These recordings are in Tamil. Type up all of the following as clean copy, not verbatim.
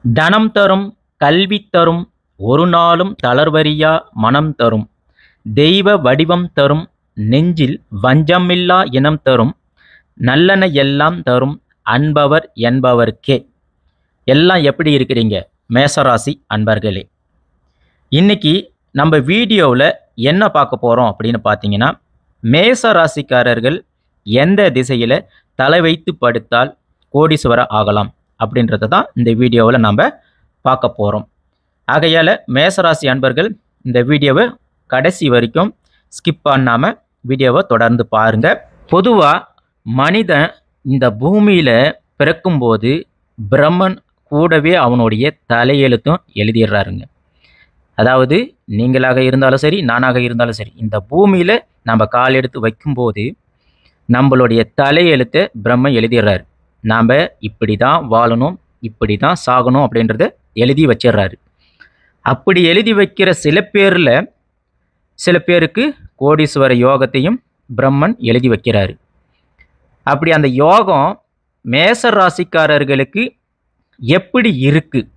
தனம் தரும் கல்வி தரும் ஒரு நாளும் தளர்வறியா மனம் தரும் தெய்வ வடிவம் தரும் நெஞ்சில் வஞ்சமில்லா இனம் தரும் நல்லன எல்லாம் தரும் அன்பவர் என்பவர்க்கே. எல்லாம் எப்படி இருக்கிறீங்க மேசராசி அன்பர்களே? இன்னைக்கு நம்ம வீடியோவில் என்ன பார்க்க போகிறோம் அப்படின்னு பார்த்தீங்கன்னா, மேசராசிக்காரர்கள் எந்த திசையில் தலை வைத்து படுத்தால் கோடீஸ்வர ஆகலாம் அப்படின்றத தான் இந்த வீடியோவில் நம்ம பார்க்க போகிறோம். ஆகையால் மேசராசி அன்பர்கள் இந்த வீடியோவை கடைசி வரைக்கும் ஸ்கிப் பண்ணாமல் வீடியோவை தொடர்ந்து பாருங்கள். பொதுவாக மனிதன் இந்த பூமியில் பிறக்கும்போது பிரம்மன் கூடவே அவனுடைய தலையெழுத்தும் எழுதிடுறாருங்க. அதாவது நீங்களாக இருந்தாலும் சரி, நானாக இருந்தாலும் சரி, இந்த பூமியில் நம்ம கால் எடுத்து வைக்கும்போது நம்மளுடைய தலையெழுத்தை பிரம்மன் எழுதிடுறாரு. நாம் இப்படி தான் வாழணும், இப்படி தான் சாகணும் அப்படின்றத எழுதி வச்சிடுறாரு. அப்படி எழுதி வைக்கிற சில பேருக்கு கோடீஸ்வர யோகத்தையும் பிரம்மன் எழுதி வைக்கிறாரு. அப்படி அந்த யோகம் மேச ராசிக்காரர்களுக்கு எப்படி இருக்குது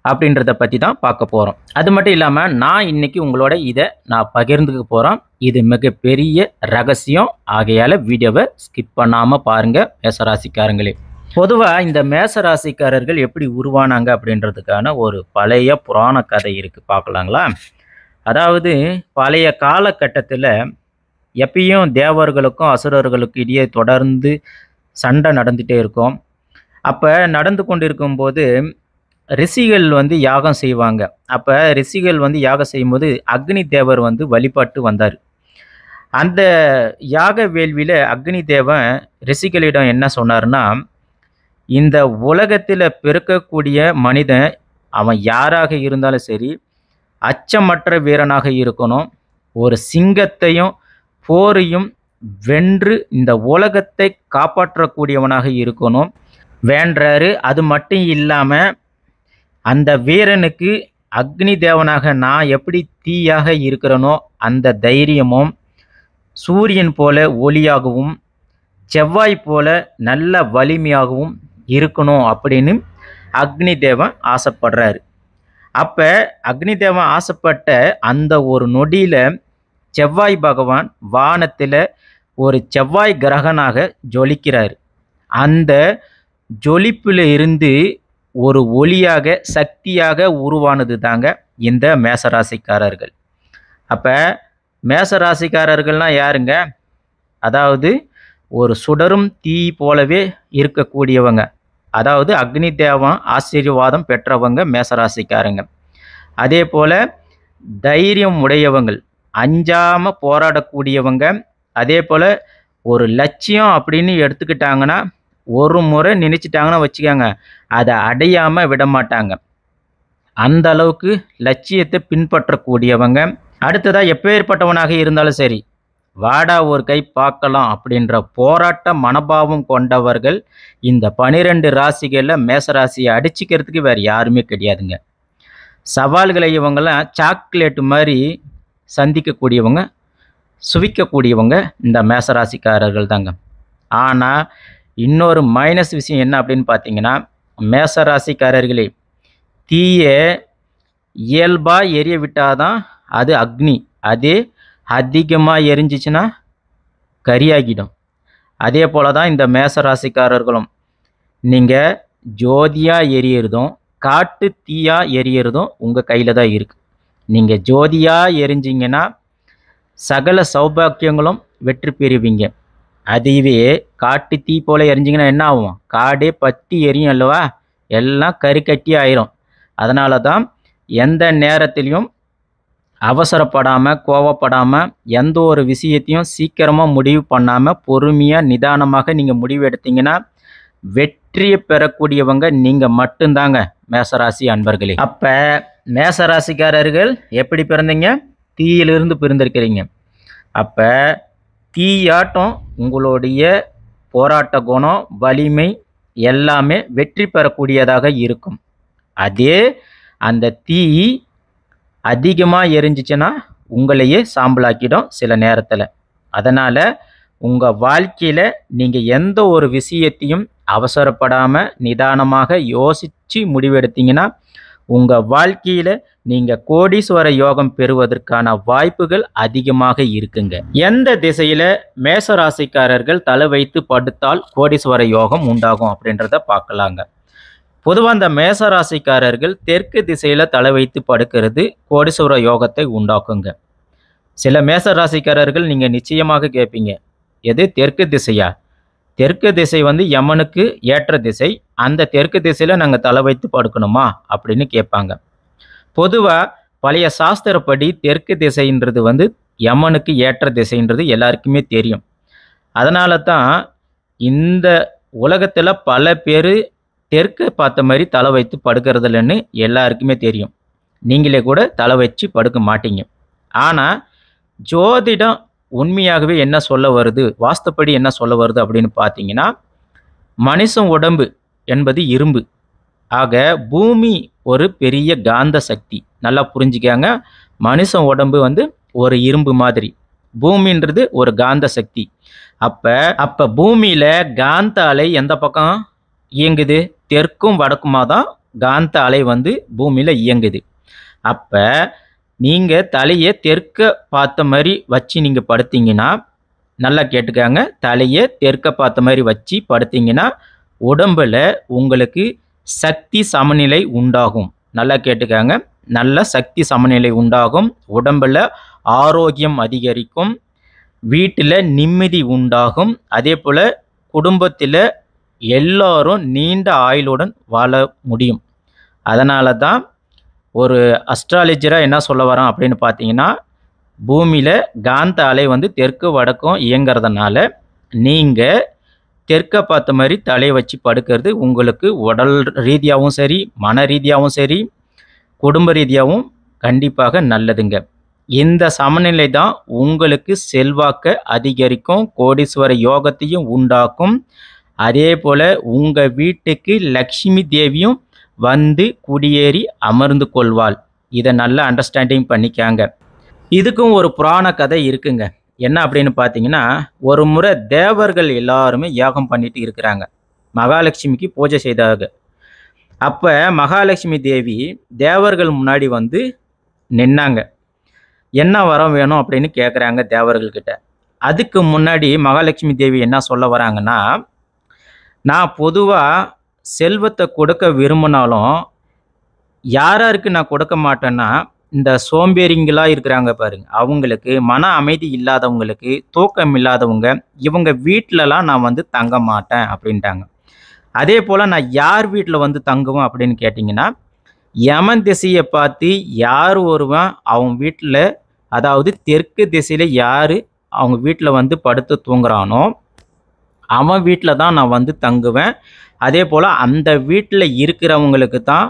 அப்படின்றத பற்றி தான் பார்க்க போகிறோம். அது மட்டும் இல்லாமல் நான் இன்னைக்கு உங்களோட இதை நான் பகிர்ந்துக்க போகிறோம். இது மிகப்பெரிய ரகசியம். ஆகையால் வீடியோவை ஸ்கிப் பண்ணாமல் பாருங்கள் மேசராசிக்காரங்களே. பொதுவாக இந்த மேசராசிக்காரர்கள் எப்படி உருவானாங்க அப்படின்றதுக்கான ஒரு பழைய புராண கதை இருக்குது, பார்க்கலாங்களா? அதாவது பழைய காலகட்டத்தில் எப்பயும் தேவர்களுக்கும் அசுரர்களுக்கும் இடையே தொடர்ந்து சண்டை நடந்துகிட்டே இருக்கும். அப்போ நடந்து கொண்டு இருக்கும்போது ரிஷிகள் யாகம் செய்வாங்க. அப்போ ரிஷிகள் யாகம் செய்யும்போது அக்னி தேவர் வழிபாட்டு வந்தார். அந்த யாக வேள்வியில் அக்னி தேவன் ரிஷிகளிடம் என்ன சொன்னார்னா, இந்த உலகத்தில் பிறக்கக்கூடிய மனிதன் அவன் யாராக இருந்தாலும் சரி, அச்சமற்ற வீரனாக இருக்கணும். ஒரு சிங்கத்தையும் போரையும் வென்று இந்த உலகத்தை காப்பாற்றக்கூடியவனாக இருக்கணும் வேண்டாரு. அது மட்டும் இல்லாமல் அந்த வீரனுக்கு அக்னி தேவனாக நான் எப்படி தீயாக இருக்கிறனோ அந்த தைரியமும், சூரியன் போல ஒளியாகவும் செவ்வாய் போல நல்ல வலிமையாகவும் இருக்கணும் அப்படின்னு அக்னி தேவன் ஆசைப்படுறாரு. அப்போ அக்னி தேவன் ஆசைப்பட்ட அந்த ஒரு நொடியில் செவ்வாய் பகவான் வானத்தில் ஒரு செவ்வாய் கிரகனாக ஜொலிக்கிறார். அந்த ஜொலிப்பில் இருந்து ஒரு ஒளியாக சக்தியாக உருவானது தாங்க இந்த மேசராசிக்காரர்கள். அப்போ மேசராசிக்காரர்கள்னால் யாருங்க? அதாவது ஒரு சுடரும் தீ போலவே இருக்கக்கூடியவங்க. அதாவது அக்னி தேவன் ஆசீர்வாதம் பெற்றவங்க மேசராசிக்காரங்க. அதே போல் தைரியம் உடையவங்கள், அஞ்சாமல் போராடக்கூடியவங்க. அதே போல் ஒரு லட்சியம் அப்படின்னு எடுத்துக்கிட்டாங்கன்னா, ஒரு முறை நினச்சிட்டாங்கன்னா வச்சுக்கோங்க, அதை அடையாமல் விட மாட்டாங்க. அந்த அளவுக்கு லட்சியத்தை பின்பற்றக்கூடியவங்க. அடுத்ததாக எப்பேற்பட்டவனாக இருந்தாலும் சரி, வாடா ஒரு கை பார்க்கலாம் அப்படின்ற போராட்ட மனோபாவம் கொண்டவர்கள் இந்த 12 ராசிகளில் மேசராசியை அடிச்சுக்கிறதுக்கு வேறு யாருமே கிடையாதுங்க. சவால்களை இவங்கெல்லாம் சாக்லேட்டு மாதிரி சந்திக்கக்கூடியவங்க, சுவிக்கக்கூடியவங்க இந்த மேசராசிக்காரர்கள் தாங்க. ஆனால் இன்னொரு மைனஸ் விஷயம் என்ன அப்படின்னு பார்த்தீங்கன்னா, மேசராசிக்காரர்களே, தீயை இயல்பாக எரிய விட்டாதான் அது அக்னி. அதே அதிகமாக எரிஞ்சிச்சுன்னா கரியாகிடும். அதே போல் தான் இந்த மேசராசிக்காரர்களும் நீங்கள் ஜோதியாக எரியறதும் காட்டு தீயாக எரியறதும் உங்கள் கையில் தான் இருக்குது. நீங்கள் ஜோதியாக எரிஞ்சிங்கன்னா சகல சௌபாக்கியங்களும் வெற்றி பெறுவீங்க. அதுவே காட்டு தீ போல் எரிஞ்சிங்கன்னா என்ன ஆகும்? காடே பற்றி எரியும் அல்லவா? எல்லாம் கறிக்கட்டி ஆயிரும். அதனால தான் எந்த நேரத்திலையும் அவசரப்படாமல், கோவப்படாமல், எந்த ஒரு விஷயத்தையும் சீக்கிரமாக முடிவு பண்ணாமல் பொறுமையாக நிதானமாக நீங்கள் முடிவு எடுத்தீங்கன்னா வெற்றியை பெறக்கூடியவங்க நீங்கள் மட்டும்தாங்க மேசராசி அன்பர்களே. அப்போ மேசராசிக்காரர்கள் எப்படி பிறந்தீங்க? தீயிலிருந்து பிறந்திருக்கிறீங்க. அப்போ தீயாட்டம் உங்களுடைய போராட்ட குணம், வலிமை எல்லாமே வெற்றி பெறக்கூடியதாக இருக்கும். அதே அந்த தீ அதிகமாக எரிஞ்சிச்சுன்னா உங்களையே சாம்பலாக்கிடும் சில நேரத்தில். அதனால் உங்கள் வாழ்க்கையில் நீங்கள் எந்த ஒரு விஷயத்தையும் அவசரப்படாமல் நிதானமாக யோசித்து முடிவெடுத்தீங்கன்னா உங்கள் வாழ்க்கையில் நீங்கள் கோடீஸ்வர யோகம் பெறுவதற்கான வாய்ப்புகள் அதிகமாக இருக்குங்க. எந்த திசையில் மேசராசிக்காரர்கள் தலை வைத்து படுத்தால் கோடீஸ்வர யோகம் உண்டாகும் அப்படின்றத பார்க்கலாங்க. பொதுவாக அந்த மேசராசிக்காரர்கள் தெற்கு திசையில் தலை வைத்து படுக்கிறது கோடீஸ்வர யோகத்தை உண்டாக்குங்க. சில மேசராசிக்காரர்கள் நீங்கள் நிச்சயமாக கேட்பீங்க, எது தெற்கு திசையா? தெற்கு திசை யமனுக்கு ஏற்ற திசை, அந்த தெற்கு திசையில் நாங்கள் தலை வைத்து படுக்கணுமா அப்படின்னு கேட்பாங்க. பொதுவாக பழைய சாஸ்திரப்படி தெற்கு திசைன்றது யமனுக்கு ஏற்ற திசைன்றது எல்லாருக்குமே தெரியும். அதனால தான் இந்த உலகத்தில் பல பேர் தெற்கு பார்த்த மாதிரி தலை வைத்து படுக்கிறதில்லன்னு எல்லாருக்குமே தெரியும். நீங்களே கூட தலை வச்சு படுக்க மாட்டீங்க. ஆனால் ஜோதிடம் உண்மையாகவே என்ன சொல்ல வருது, வாஸ்துப்படி என்ன சொல்ல வருது அப்படின்னு பார்த்தீங்கன்னா, மனுஷன் உடம்பு என்பது இரும்பு. ஆக பூமி ஒரு பெரிய காந்த சக்தி. நல்லா புரிஞ்சுக்காங்க. மனுஷன் உடம்பு ஒரு இரும்பு மாதிரி, பூமின்றது ஒரு காந்த சக்தி. அப்போ பூமியில் காந்த அலை எந்த பக்கம் இயங்குது? தெற்கும் வடக்குமா தான் காந்த அலை பூமியில் இயங்குது. அப்போ நீங்கள் தலையை தெற்க பார்த்த மாதிரி வச்சு நீங்கள் படுத்தீங்கன்னா, நல்லா கேட்டுக்காங்க, தலையை தெற்க பார்த்த மாதிரி வச்சு படுத்தீங்கன்னா உடம்பில் உங்களுக்கு சக்தி சமநிலை உண்டாகும். நல்லா கேட்டுக்காங்க, நல்ல சக்தி சமநிலை உண்டாகும். உடம்பில் ஆரோக்கியம் அதிகரிக்கும், வீட்டில் நிம்மதி உண்டாகும். அதே போல் குடும்பத்தில் எல்லாரும் நீண்ட ஆயுளுடன் வாழ முடியும். அதனால தான் ஒரு அஸ்ட்ராலஜராக என்ன சொல்ல வரோம் அப்படின்னு பார்த்தீங்கன்னா, பூமியில் காந்த அலை தெற்கு வடக்கும் இயங்கிறதுனால நீங்கள் தெற்க பார்த்த மாதிரி தலையை வச்சு படுக்கிறது உங்களுக்கு உடல் ரீதியாகவும் சரி, மன ரீதியாகவும் சரி, குடும்ப ரீதியாகவும் கண்டிப்பாக நல்லதுங்க. இந்த சமநிலை தான் உங்களுக்கு செல்வாக்கை அதிகரிக்கும், கோடீஸ்வர யோகத்தையும் உண்டாக்கும். அதே போல் உங்கள் வீட்டுக்கு லக்ஷ்மி தேவியும் குடியேறி அமர்ந்து கொள்வாள். இதை நல்லா அண்டர்ஸ்டாண்டிங் பண்ணிக்காங்க. இதுக்கும் ஒரு புராண கதை இருக்குங்க. என்ன அப்படின்னு பார்த்தீங்கன்னா, ஒரு முறை தேவர்கள் எல்லாருமே யாகம் பண்ணிட்டு இருக்கிறாங்க. மகாலட்சுமிக்கு பூஜை செய்தாங்க. அப்போ மகாலட்சுமி தேவி தேவர்கள் முன்னாடி நின்னாங்க. என்ன வரம் வேணும் அப்படின்னு கேட்குறாங்க தேவர்கள்கிட்ட. அதுக்கு முன்னாடி மகாலட்சுமி தேவி என்ன சொல்ல வராங்கன்னா, நான் பொதுவாக செல்வத்தை கொடுக்க விரும்பினாலும் யாராருக்கு நான் கொடுக்க மாட்டேன்னா, இந்த சோம்பேறிங்களாக இருக்கிறாங்க பாருங்க, அவங்களுக்கு, மன அமைதி இல்லாதவங்களுக்கு, தூக்கம் இல்லாதவங்க, இவங்க வீட்டிலலாம் நான் தங்க மாட்டேன் அப்படின்ட்டாங்க. அதே போல் நான் யார் வீட்டில் தங்குவேன் அப்படின்னு கேட்டிங்கன்னா, யமன் திசையை பார்த்து யார் ஒருவன் அவங்க வீட்டில், அதாவது தெற்கு திசையில் யார் அவங்க வீட்டில் படுத்து தூங்குறானோ அவன் வீட்டில் தான் நான் தங்குவேன். அதே போல் அந்த வீட்டில் இருக்கிறவங்களுக்கு தான்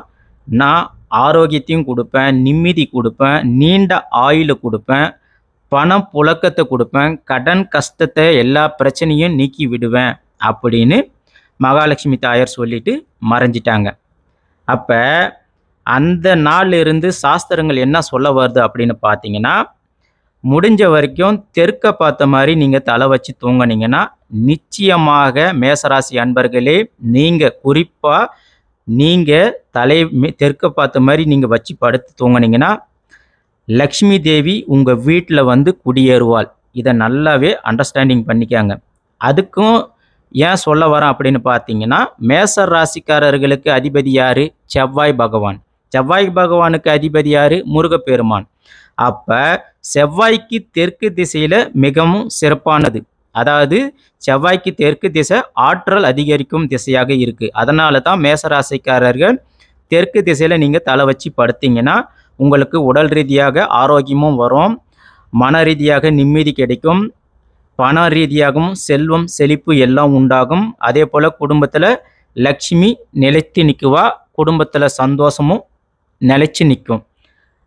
நான் ஆரோக்கியத்தையும் கொடுப்பேன், நிம்மதி கொடுப்பேன், நீண்ட ஆயுளை கொடுப்பேன், பணம் புழக்கத்தை கொடுப்பேன், கடன் கஷ்டத்தை எல்லா பிரச்சனையும் நீக்கி விடுவேன் அப்படின்னு மகாலட்சுமி தாயார் சொல்லிட்டு மறைஞ்சிட்டாங்க. அப்போ அந்த நாளிலிருந்து சாஸ்திரங்கள் என்ன சொல்ல வருது அப்படின்னு பார்த்தீங்கன்னா, முடிஞ்ச வரைக்கும் தெற்க பார்த்த மாதிரி நீங்கள் தலை வச்சு தூங்கினீங்கன்னா நிச்சயமாக மேசராசி அன்பர்களே, நீங்கள் குறிப்பாக நீங்கள் தெற்க பார்த்த மாதிரி நீங்கள் வச்சு படுத்து தூங்கினீங்கன்னா லக்ஷ்மி தேவி உங்கள் வீட்டில் குடியேறுவாள். இதை நல்லாவே அண்டர்ஸ்டாண்டிங் பண்ணிக்காங்க. அதுக்கும் ஏன் சொல்ல வரேன் அப்படின்னு பார்த்தீங்கன்னா, மேச ராசிக்காரர்களுக்கு அதிபதி யார்? செவ்வாய் பகவான். செவ்வாய் பகவானுக்கு அதிபதி யார்? முருகப்பெருமான். அப்போ செவ்வாய்க்கு தெற்கு திசையில் மிகவும் சிறப்பானது. அதாவது செவ்வாய்க்கு தெற்கு திசை ஆற்றல் அதிகரிக்கும் திசையாக இருக்குது. அதனால தான் மேசராசிக்காரர்கள் தெற்கு திசையில் நீங்கள் தலை வச்சு படுத்தீங்கன்னா உங்களுக்கு உடல் ரீதியாக ஆரோக்கியமும் வரும், மன ரீதியாக நிம்மதி கிடைக்கும், பண ரீதியாகவும் செல்வம் செழிப்பு எல்லாம் உண்டாகும். அதே போல் குடும்பத்தில் லக்ஷ்மி நிலைத்து நிற்குவா, குடும்பத்தில் சந்தோஷமும் நிலைச்சு நிற்கும்.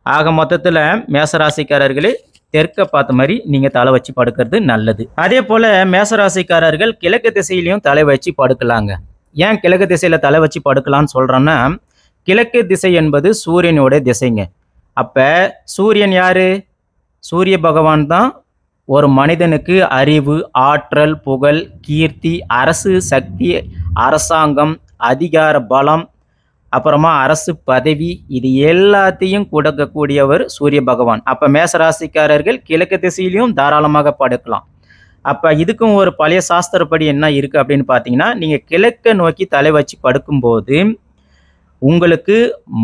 ஆக மொத்தத்தில் மேசராசிக்காரர்களே தெற்க பார்த்த மாதிரி நீங்கள் தலை வச்சு படுக்கிறது நல்லது. அதே போல் மேசராசிக்காரர்கள் கிழக்கு திசையிலையும் தலை வச்சு படுக்கலாங்க. ஏன் கிழக்கு திசையில் தலை வச்சு படுக்கலான்னு சொல்கிறோன்னா, கிழக்கு திசை என்பது சூரியனோட திசைங்க. அப்போ சூரியன் யார்? சூரிய பகவான் தான் ஒரு மனிதனுக்கு அறிவு, ஆற்றல், புகழ், கீர்த்தி, அரசு சக்தி, அரசாங்கம், அதிகார பலம், அப்புறமா அரசு பதவி, இது எல்லாத்தையும் கொடுக்கக்கூடியவர் சூரிய பகவான். அப்போ மேசராசிக்காரர்கள் கிழக்கு திசையிலையும் தாராளமாக படுக்கலாம். அப்போ இதுக்கும் ஒரு பழைய சாஸ்திரப்படி என்ன இருக்குது அப்படின்னு பார்த்தீங்கன்னா, நீங்கள் கிழக்க நோக்கி தலை வச்சு படுக்கும்போது உங்களுக்கு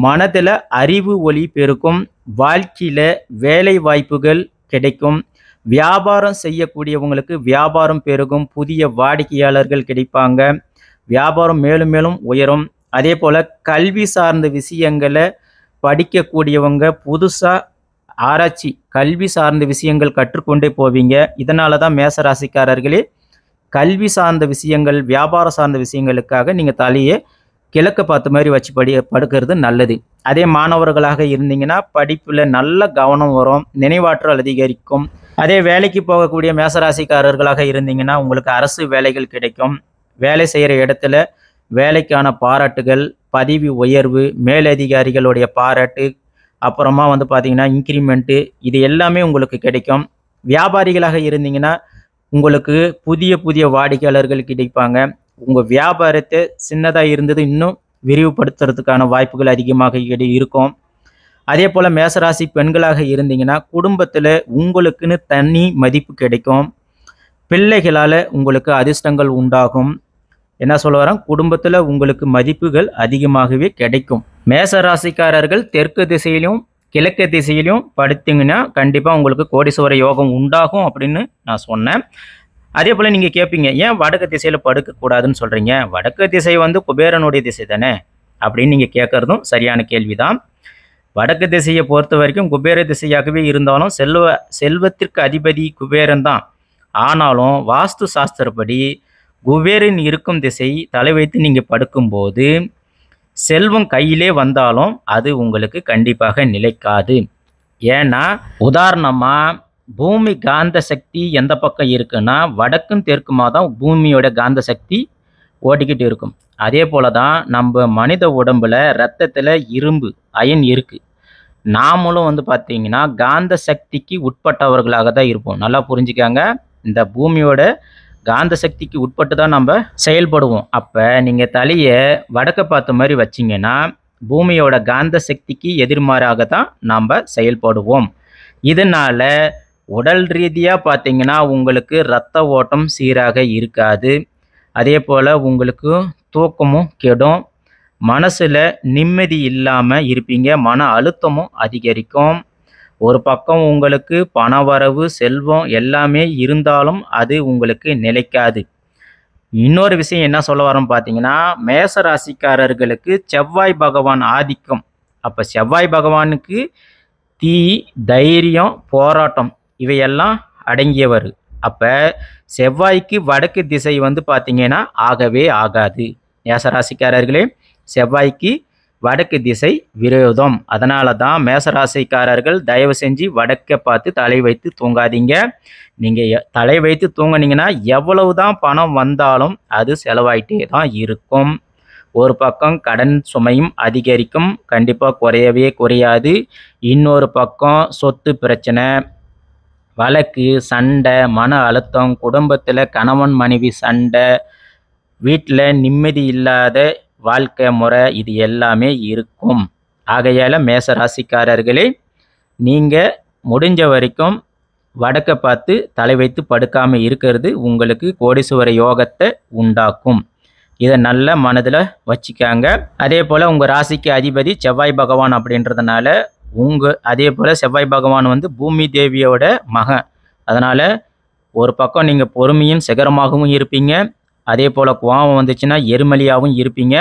மனதில் அறிவு ஒளி பெருக்கும், வாழ்க்கையில் வேலை வாய்ப்புகள் கிடைக்கும், வியாபாரம் செய்யக்கூடியவங்களுக்கு வியாபாரம் பெருகும், புதிய வாடிக்கையாளர்கள் கிடைப்பாங்க, வியாபாரம் மேலும் மேலும் உயரும். அதே போல் கல்வி சார்ந்த விஷயங்களை படிக்கக்கூடியவங்க புதுசாக ஆராய்ச்சி கல்வி சார்ந்த விஷயங்கள் கற்றுக்கொண்டே போவீங்க. இதனால தான் மேசராசிக்காரர்களே கல்வி சார்ந்த விஷயங்கள், வியாபாரம் சார்ந்த விஷயங்களுக்காக நீங்கள் தலையை கிழக்க பார்த்த மாதிரி வச்சு படுக்கிறது நல்லது. அதே மாணவர்களாக இருந்தீங்கன்னா படிப்பில் நல்ல கவனம் வரும், நினைவாற்றல் அதிகரிக்கும். அதே வேலைக்கு போகக்கூடிய மேசராசிக்காரர்களாக இருந்தீங்கன்னா உங்களுக்கு அரசு வேலைகள் கிடைக்கும். வேலை செய்கிற இடத்துல வேலைக்கான பாராட்டுகள், பதவி உயர்வு, மேலதிகாரிகளுடைய பாராட்டு, அப்புறமா பார்த்தீங்கன்னா இன்க்ரிமெண்ட்டு, இது எல்லாமே உங்களுக்கு கிடைக்கும். வியாபாரிகளாக இருந்தீங்கன்னா உங்களுக்கு புதிய புதிய வாடிக்கையாளர்கள் கிடைப்பாங்க. உங்கள் வியாபாரத்தை சின்னதாக இருந்தது இன்னும் விரிவுபடுத்துறதுக்கான வாய்ப்புகள் அதிகமாக இருக்கும். அதே போல் மேசராசி பெண்களாக இருந்தீங்கன்னா குடும்பத்தில் உங்களுக்குன்னு தனி மதிப்பு கிடைக்கும். பிள்ளைகளால் உங்களுக்கு அதிர்ஷ்டங்கள் உண்டாகும். என்ன சொல்ல வரேன், குடும்பத்தில் உங்களுக்கு மதிப்புகள் அதிகமாகவே கிடைக்கும். மேசராசிக்காரர்கள் தெற்கு திசையிலும் கிழக்கு திசையிலும் படுத்திங்கன்னா கண்டிப்பாக உங்களுக்கு கோடீஸ்வர யோகம் உண்டாகும் அப்படின்னு நான் சொன்னேன். அதே போல் நீங்கள் கேட்பீங்க, ஏன் வடக்கு திசையில் படுக்கக்கூடாதுன்னு சொல்கிறீங்க? வடக்கு திசை குபேரனுடைய திசை தானே அப்படின்னு நீங்கள் கேட்குறதும் சரியான கேள்வி தான். வடக்கு திசையை பொறுத்த வரைக்கும் குபேர திசையாகவே இருந்தாலும் செல்வத்திற்கு அதிபதி குபேரன் தான். ஆனாலும் வாஸ்து சாஸ்திரப்படி குபேரன் இருக்கும் திசை தலை வைத்து நீங்கள் படுக்கும்போது செல்வம் கையிலே வந்தாலும் அது உங்களுக்கு கண்டிப்பாக நிலைக்காது. ஏன்னா உதாரணமாக பூமி காந்த சக்தி எந்த பக்கம் இருக்குன்னா வடக்கும் தெற்குமாக தான் பூமியோட காந்த சக்தி ஓடிக்கிட்டு இருக்கும். அதே போல் தான் நம்ம மனித உடம்பில் ரத்தத்தில் இரும்பு அயன் இருக்குது. நாமளும் பார்த்தீங்கன்னா காந்த சக்திக்கு உட்பட்டவர்களாக தான் இருப்போம். நல்லா புரிஞ்சுக்காங்க, இந்த பூமியோட காந்த சக்திக்கு உட்பட்டு தான் நம்ம செயல்படுவோம். அப்போ நீங்கள் தலையை வடக்க பார்த்த மாதிரி வச்சிங்கன்னா பூமியோட காந்த சக்திக்கு எதிர்மாறாக தான் நாம் செயல்படுவோம். இதனால் உடல் ரீதியாக பார்த்தீங்கன்னா உங்களுக்கு இரத்த ஓட்டம் சீராக இருக்காது. அதே போல் உங்களுக்கு தூக்கமும் கெடும், மனசில் நிம்மதி இல்லாமல் இருப்பீங்க, மன அழுத்தமும் அதிகரிக்கும். ஒரு பக்கம் உங்களுக்கு பணவரவு, செல்வம் எல்லாமே இருந்தாலும் அது உங்களுக்கு நிலைக்காது. இன்னொரு விஷயம் என்ன சொல்ல வரோம் பார்த்தீங்கன்னா, மேசராசிக்காரர்களுக்கு செவ்வாய் பகவான் ஆதிக்கம். அப்போ செவ்வாய் பகவானுக்கு தீ, தைரியம், போராட்டம் இவையெல்லாம் அடங்கியவர். அப்போ செவ்வாய்க்கு வடக்கு திசை பார்த்தீங்கன்னா ஆகவே ஆகாது. மேசராசிக்காரர்களே, செவ்வாய்க்கு வடக்கு திசை விரோதம். அதனால தான் மேசராசிக்காரர்கள் தயவு செஞ்சு வடக்கை பார்த்து தலை வைத்து தூங்காதீங்க. நீங்கள் தலை வைத்து தூங்குனீங்கன்னா எவ்வளவு தான் பணம் வந்தாலும் அது செலவாயிட்டே தான் இருக்கும். ஒரு பக்கம் கடன் சுமையும் அதிகரிக்கும், கண்டிப்பாக குறையவே குறையாது. இன்னொரு பக்கம் சொத்து பிரச்சனை, வழக்கு, சண்டை, மன அழுத்தம், குடும்பத்தில் கணவன் மனைவி சண்டை, வீட்டில் நிம்மதி இல்லாத வாழ்க்கை முறை, இது எல்லாமே இருக்கும். ஆகையால் மேசராசிக்காரர்களே, நீங்கள் முடிஞ்ச வரைக்கும் வடக்கை பார்த்து தலை வைத்து படுக்காமல் இருக்கிறது உங்களுக்கு கோடீஸ்வர யோகத்தை உண்டாக்கும். இதை நல்ல மனதில் வச்சுக்காங்க. அதே போல் உங்கள் ராசிக்கு அதிபதி செவ்வாய் பகவான் அப்படின்றதுனால அதே போல் செவ்வாய் பகவான் பூமி தேவியோட மகன். அதனால் ஒரு பக்கம் நீங்கள் பொறுமையும் சிகரமாகவும் இருப்பீங்க, அதே போல் கோபம் வந்துச்சுன்னா எருமலியாகவும் இருப்பீங்க.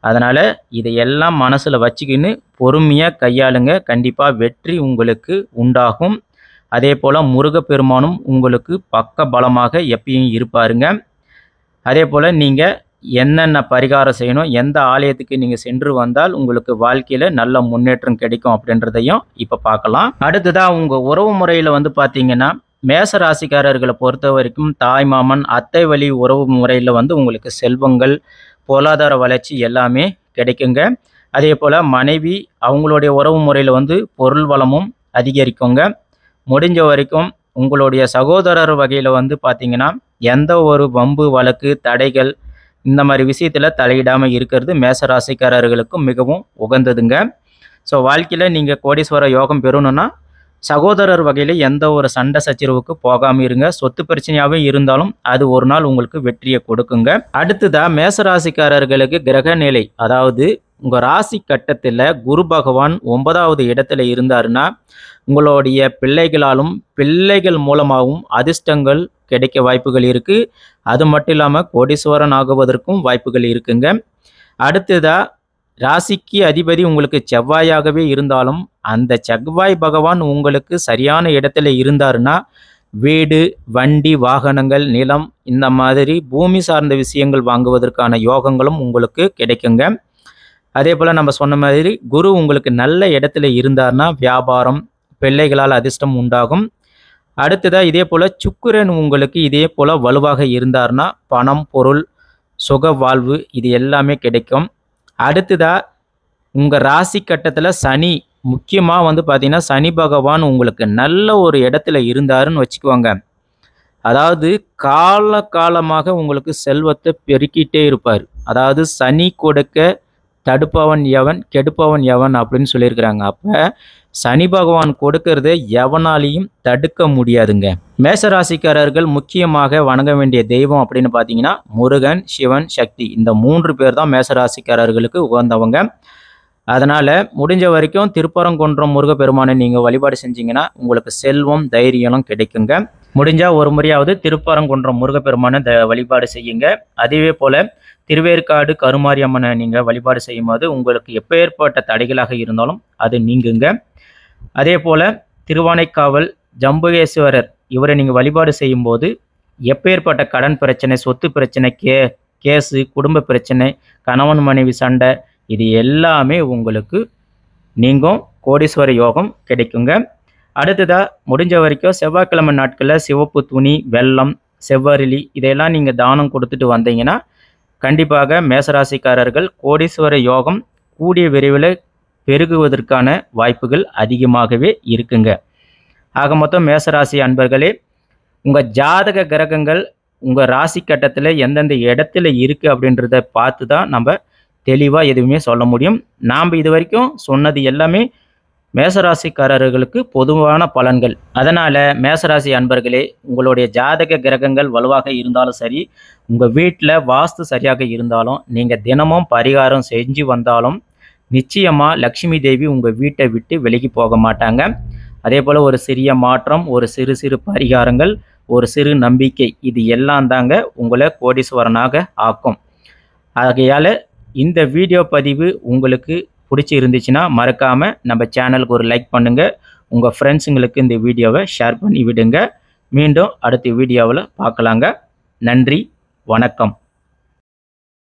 அதனால் இதையெல்லாம் மனசில் வச்சுக்கின்னு பொறுமையாக கையாளுங்க, கண்டிப்பாக வெற்றி உங்களுக்கு உண்டாகும். அதே போல் முருகப்பெருமானும் உங்களுக்கு பக்க பலமாக எப்பயும் இருப்பாருங்க. அதே போல் நீங்கள் என்னென்ன பரிகாரம் செய்யணும், எந்த ஆலயத்துக்கு நீங்கள் சென்று வந்தால் உங்களுக்கு வாழ்க்கையில் நல்ல முன்னேற்றம் கிடைக்கும் அப்படின்றதையும் இப்போ பார்க்கலாம். அடுத்ததாக உங்கள் உறவு முறையில் பார்த்தீங்கன்னா மேசராசிக்காரர்களை பொறுத்த வரைக்கும் தாய் மாமன் அத்தை வழி உறவு முறையில் உங்களுக்கு செல்வங்கள், பொருளாதார வளர்ச்சி எல்லாமே கிடைக்குங்க. அதே போல் மனைவி அவங்களுடைய உறவு முறையில் பொருள் வளமும் அதிகரிக்குங்க. முடிஞ்ச வரைக்கும் உங்களுடைய சகோதரர் வகையில் வந்து பார்த்தீங்கன்னா எந்த ஒரு வம்பு வழக்கு தடைகள் இந்த மாதிரி விஷயத்தில் தலையிடாமல் இருக்கிறது மேசராசிக்காரர்களுக்கு மிகவும் உகந்ததுங்க. ஸோ வாழ்க்கையில் நீங்கள் கோடீஸ்வர யோகம் பெறணும்னா சகோதரர் வகையில் எந்த ஒரு சண்டை சச்சரவுக்கு போகாமல் இருங்க. சொத்து பிரச்சனையாகவே இருந்தாலும் அது ஒரு நாள் உங்களுக்கு வெற்றியை கொடுக்குங்க. அடுத்ததாக மேசராசிக்காரர்களுக்கு கிரக நிலை, அதாவது உங்கள் ராசி கட்டத்தில் குரு பகவான் 9வது இடத்துல இருந்தாருன்னா உங்களுடைய பிள்ளைகளாலும் பிள்ளைகள் மூலமாகவும் அதிர்ஷ்டங்கள் கிடைக்க வாய்ப்புகள் இருக்குது. அது மட்டும் இல்லாமல் கோடீஸ்வரன் ஆகுவதற்கும் வாய்ப்புகள் இருக்குங்க. அடுத்ததாக ராசிக்கு அதிபதி உங்களுக்கு செவ்வாயாகவே இருந்தாலும் அந்த செவ்வாய் பகவான் உங்களுக்கு சரியான இடத்துல இருந்தாருன்னா வீடு, வண்டி, வாகனங்கள், நிலம் இந்த மாதிரி பூமி சார்ந்த விஷயங்கள் வாங்குவதற்கான யோகங்களும் உங்களுக்கு கிடைக்குங்க. அதே போல் நம்ம சொன்ன மாதிரி குரு உங்களுக்கு நல்ல இடத்துல இருந்தார்னா வியாபாரம், பிள்ளைகளால் அதிர்ஷ்டம் உண்டாகும். அடுத்ததாக இதே போல் சுக்கிரன் உங்களுக்கு இதே போல் வலுவாக இருந்தார்னா பணம், பொருள், சுக வாழ்வு இது எல்லாமே கிடைக்கும். அடுத்ததாக உங்கள் ராசி கட்டத்தில் சனி, முக்கியமாக வந்து பார்த்திங்கன்னா சனி பகவான் உங்களுக்கு நல்ல ஒரு இடத்துல இருந்தாருன்னு வச்சுக்குவாங்க. அதாவது காலமாக உங்களுக்கு செல்வத்தை பெருக்கிட்டே இருப்பார். அதாவது சனி கொடுக்க தடுப்பவன் எவன் கெடுப்பவன் எவன் அப்படின்னு சொல்லியிருக்கிறாங்க. அப்போ சனி பகவான் கொடுக்கறத எவனாலையும் தடுக்க முடியாதுங்க. மேசராசிக்காரர்கள் முக்கியமாக வணங்க வேண்டிய தெய்வம் அப்படின்னு பார்த்தீங்கன்னா முருகன், சிவன், சக்தி இந்த 3 பேர் தான் மேசராசிக்காரர்களுக்கு உகந்தவங்க. அதனால் முடிஞ்ச வரைக்கும் திருப்பரங்குன்றம் முருகப்பெருமானை நீங்கள் வழிபாடு செஞ்சீங்கன்னா உங்களுக்கு செல்வம், தைரியம்லாம் கிடைக்குங்க. முடிஞ்சால் ஒரு முறையாவது திருப்பரங்குன்றம் முருகப்பெருமானை வழிபாடு செய்யுங்க. அதுவே போல் திருவேற்காடு கருமாரியம்மனை நீங்கள் வழிபாடு செய்யும்போது உங்களுக்கு எப்பேற்பட்ட தடைகளாக இருந்தாலும் அது நீங்குங்க. அதே போல் திருவானைக்காவல் ஜம்புகேஸ்வரர் இவரை நீங்கள் வழிபாடு செய்யும்போது எப்பேற்பட்ட கடன் பிரச்சனை, சொத்து பிரச்சனை, கேஸு, குடும்ப பிரச்சனை, கணவன் மனைவி சண்டை இது எல்லாமே உங்களுக்கு நீங்கும். கோடீஸ்வர யோகம் கிடைக்குங்க. அடுத்ததாக முடிஞ்ச வரைக்கும் செவ்வாய்க்கிழமை நாட்களில் சிவப்பு துணி, வெல்லம், செவ்வரளி இதையெல்லாம் நீங்கள் தானம் கொடுத்துட்டு வந்தீங்கன்னா கண்டிப்பாக மேசராசிக்காரர்கள் கோடீஸ்வர யோகம் கூடிய விரைவில் பெருகுவதற்கான வாய்ப்புகள் அதிகமாகவே இருக்குங்க. ஆக மொத்தம் மேசராசி அன்பர்களே, உங்கள் ஜாதக கிரகங்கள் உங்கள் ராசி கட்டத்தில் எந்தெந்த இடத்துல இருக்குது அப்படின்றத பார்த்து தான் நம்ம தெளிவாக எதுவுமே சொல்ல முடியும். நாம் இது வரைக்கும் சொன்னது எல்லாமே மேசராசிக்காரர்களுக்கு பொதுவான பலன்கள். அதனால் மேசராசி அன்பர்களே, உங்களுடைய ஜாதக கிரகங்கள் வலுவாக இருந்தாலும் சரி, உங்கள் வீட்டில் வாஸ்து சரியாக இருந்தாலும், நீங்கள் தினமும் பரிகாரம் செஞ்சு வந்தாலும் நிச்சயமாக லக்ஷ்மி தேவி உங்கள் வீட்டை விட்டு விலகி போக மாட்டாங்க. அதே போல் ஒரு சிறிய மாற்றம், ஒரு சிறு பரிகாரங்கள், ஒரு சிறு நம்பிக்கை இது எல்லாம் தாங்க உங்களை கோடீஸ்வரனாக ஆக்கும். ஆகையால் இந்த வீடியோ பதிவு உங்களுக்கு பிடிச்சி இருந்துச்சுன்னா மறக்காமல் நம்ம சேனலுக்கு ஒரு லைக் பண்ணுங்கள். உங்கள் ஃப்ரெண்ட்ஸுங்களுக்கு இந்த வீடியோவை ஷேர் பண்ணி விடுங்க. மீண்டும் அடுத்த வீடியோவில் பார்க்கலாங்க. நன்றி, வணக்கம்.